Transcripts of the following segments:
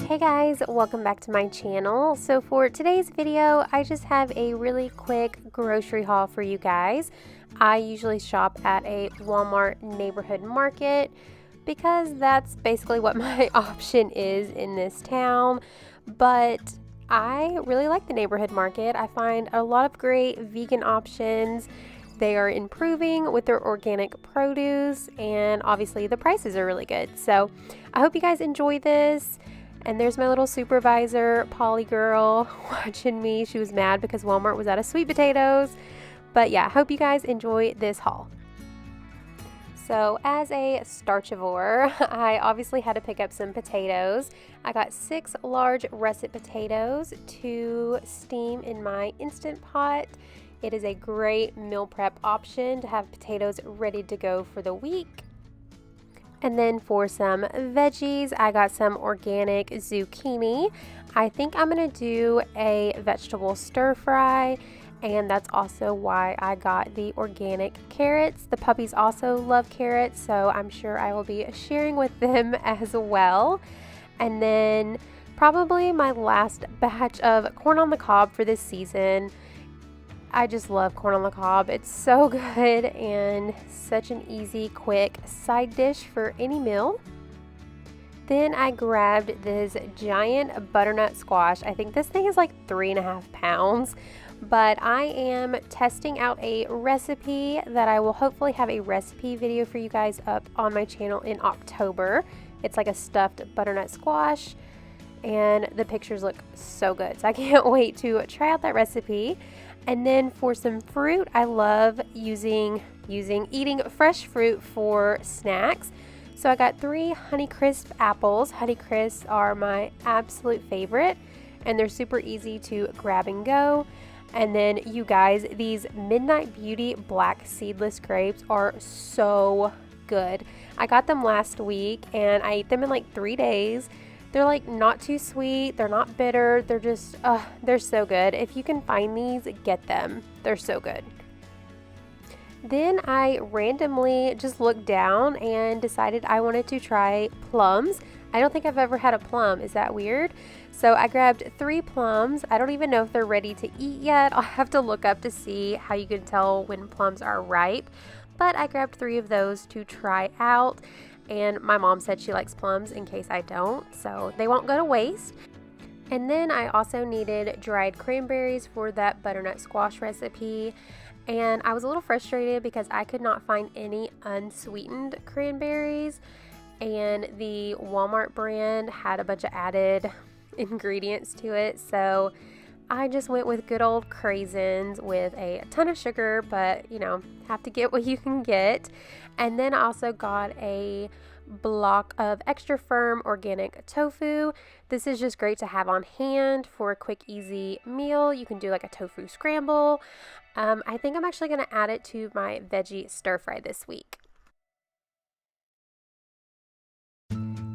Hey guys, welcome back to my channel. So for today's video, I just have a really quick grocery haul for you guys. I usually shop at a Walmart neighborhood market because that's basically what my option is in this town. But I really like the neighborhood market. I find a lot of great vegan options. They are improving with their organic produce, and obviously the prices are really good. So I hope you guys enjoy this. And there's my little supervisor, Polly girl, watching me. She was mad because Walmart was out of sweet potatoes. But yeah, hope you guys enjoy this haul. So as a starchivore, I obviously had to pick up some potatoes. I got 6 large russet potatoes to steam in my Instant Pot. It is a great meal prep option to have potatoes ready to go for the week. And then for some veggies, I got some organic zucchini. I think I'm going to do a vegetable stir fry, and that's also why I got the organic carrots. The puppies also love carrots, so I'm sure I will be sharing with them as well. And then probably my last batch of corn on the cob for this season. I just love corn on the cob. It's so good and such an easy, quick side dish for any meal. Then I grabbed this giant butternut squash. I think this thing is like 3.5 pounds, but I am testing out a recipe that I will hopefully have a recipe video for you guys up on my channel in October. It's like a stuffed butternut squash, and the pictures look so good. So I can't wait to try out that recipe. And then for some fruit, I love eating fresh fruit for snacks. So I got 3 Honeycrisp apples. Honeycrisps are my absolute favorite, and they're super easy to grab and go. And then you guys, these Midnight Beauty black seedless grapes are so good. I got them last week and I ate them in like 3 days. They're like not too sweet, they're not bitter, they're just, they're so good. If you can find these, get them. They're so good. Then I randomly just looked down and decided I wanted to try plums. I don't think I've ever had a plum. Is that weird? So I grabbed 3 plums. I don't even know if they're ready to eat yet. I'll have to look up to see how you can tell when plums are ripe. But I grabbed 3 of those to try out. And my mom said she likes plums in case I don't, so they won't go to waste. And then I also needed dried cranberries for that butternut squash recipe. And I was a little frustrated because I could not find any unsweetened cranberries. And the Walmart brand had a bunch of added ingredients to it. So I just went with good old craisins with a ton of sugar, but you know, have to get what you can get. And then I also got a block of extra firm organic tofu. This is just great to have on hand for a quick, easy meal. You can do like a tofu scramble. I think I'm actually going to add it to my veggie stir fry this week.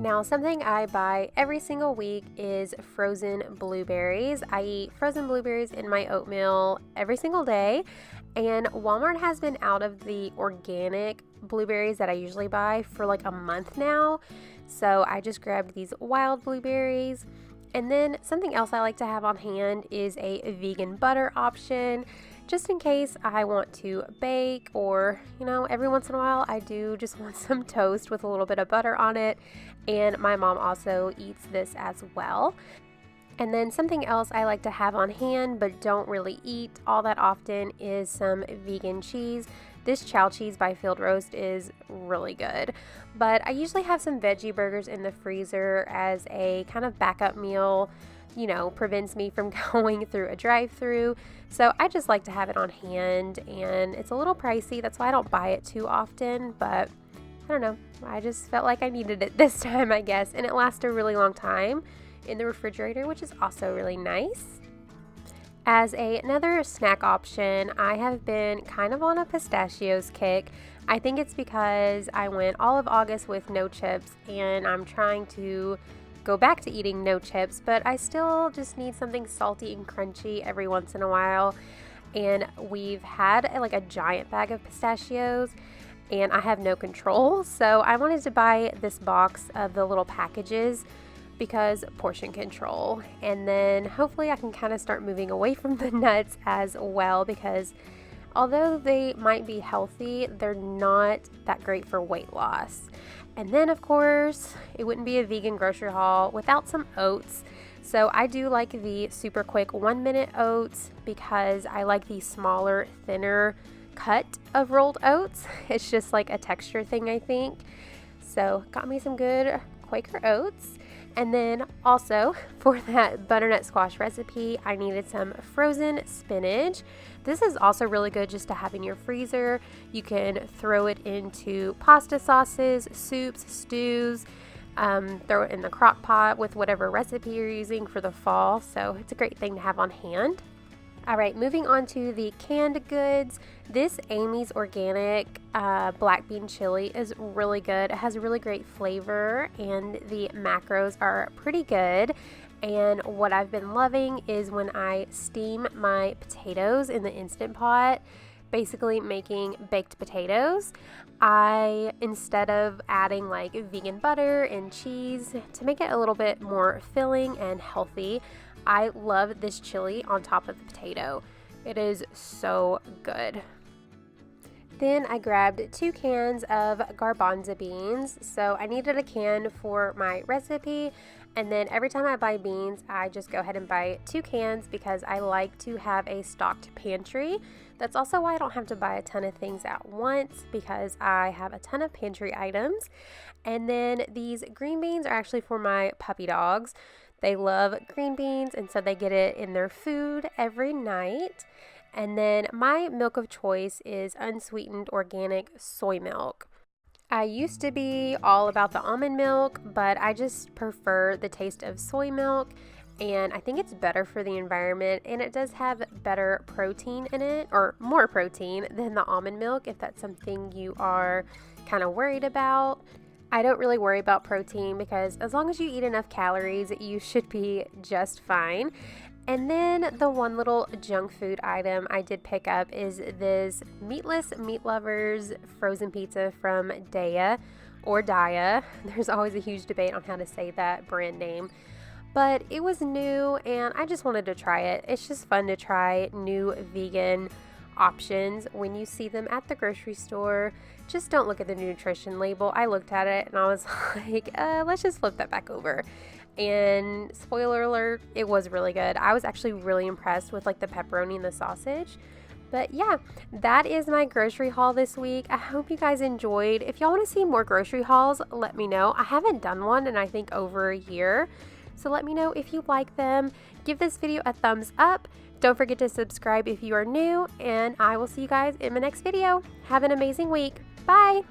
Now, something I buy every single week is frozen blueberries. I eat frozen blueberries in my oatmeal every single day, and Walmart has been out of the organic blueberries that I usually buy for like a month now. So I just grabbed these wild blueberries. And then something else I like to have on hand is a vegan butter option, just in case I want to bake, or you know, every once in a while I do just want some toast with a little bit of butter on it. And my mom also eats this as well. And then something else I like to have on hand but don't really eat all that often is some vegan cheese. This chow cheese by Field Roast is really good, but I usually have some veggie burgers in the freezer as a kind of backup meal. You know, prevents me from going through a drive-through. So I just like to have it on hand, and it's a little pricey. That's why I don't buy it too often, but I don't know. I just felt like I needed it this time, I guess, and it lasts a really long time in the refrigerator, which is also really nice. As another snack option, I have been kind of on a pistachios kick. I think it's because I went all of August with no chips, and I'm trying to go back to eating no chips, but I still just need something salty and crunchy every once in a while. And we've had like a giant bag of pistachios, and I have no control, so I wanted to buy this box of the little packages because portion control. And then hopefully I can kind of start moving away from the nuts as well, because although they might be healthy, they're not that great for weight loss. And then of course, it wouldn't be a vegan grocery haul without some oats. So I do like the super quick 1-minute oats because I like the smaller, thinner cut of rolled oats. It's just like a texture thing, I think. So got me some good Quaker oats. And then also for that butternut squash recipe, I needed some frozen spinach. This is also really good just to have in your freezer. You can throw it into pasta sauces, soups, stews, throw it in the crock pot with whatever recipe you're using for the fall. So it's a great thing to have on hand. All right, moving on to the canned goods. This Amy's Organic black bean chili is really good. It has a really great flavor and the macros are pretty good. And what I've been loving is when I steam my potatoes in the Instant Pot, basically making baked potatoes, instead of adding like vegan butter and cheese to make it a little bit more filling and healthy, I love this chili on top of the potato. It is so good. Then I grabbed 2 cans of garbanzo beans. So I needed a can for my recipe, and then every time I buy beans, I just go ahead and buy 2 cans because I like to have a stocked pantry. That's also why I don't have to buy a ton of things at once, because I have a ton of pantry items. And then these green beans are actually for my puppy dogs. They love green beans, and so they get it in their food every night. And then my milk of choice is unsweetened organic soy milk. I used to be all about the almond milk, but I just prefer the taste of soy milk, and I think it's better for the environment, and it does have better protein in it, or more protein than the almond milk if that's something you are kind of worried about. I don't really worry about protein because as long as you eat enough calories, you should be just fine. And then the one little junk food item I did pick up is this Meatless Meat Lovers frozen pizza from Daya or Daya. There's always a huge debate on how to say that brand name. But it was new and I just wanted to try it. It's just fun to try new vegan options when you see them at the grocery store. Just don't look at the nutrition label. I looked at it and I was like, let's just flip that back over. And spoiler alert, it was really good. I was actually really impressed with like the pepperoni and the sausage. But yeah, that is my grocery haul this week. I hope you guys enjoyed. If y'all want to see more grocery hauls, let me know. I haven't done one in I think over a year. So let me know if you like them. Give this video a thumbs up. Don't forget to subscribe if you are new, and I will see you guys in my next video. Have an amazing week. Bye!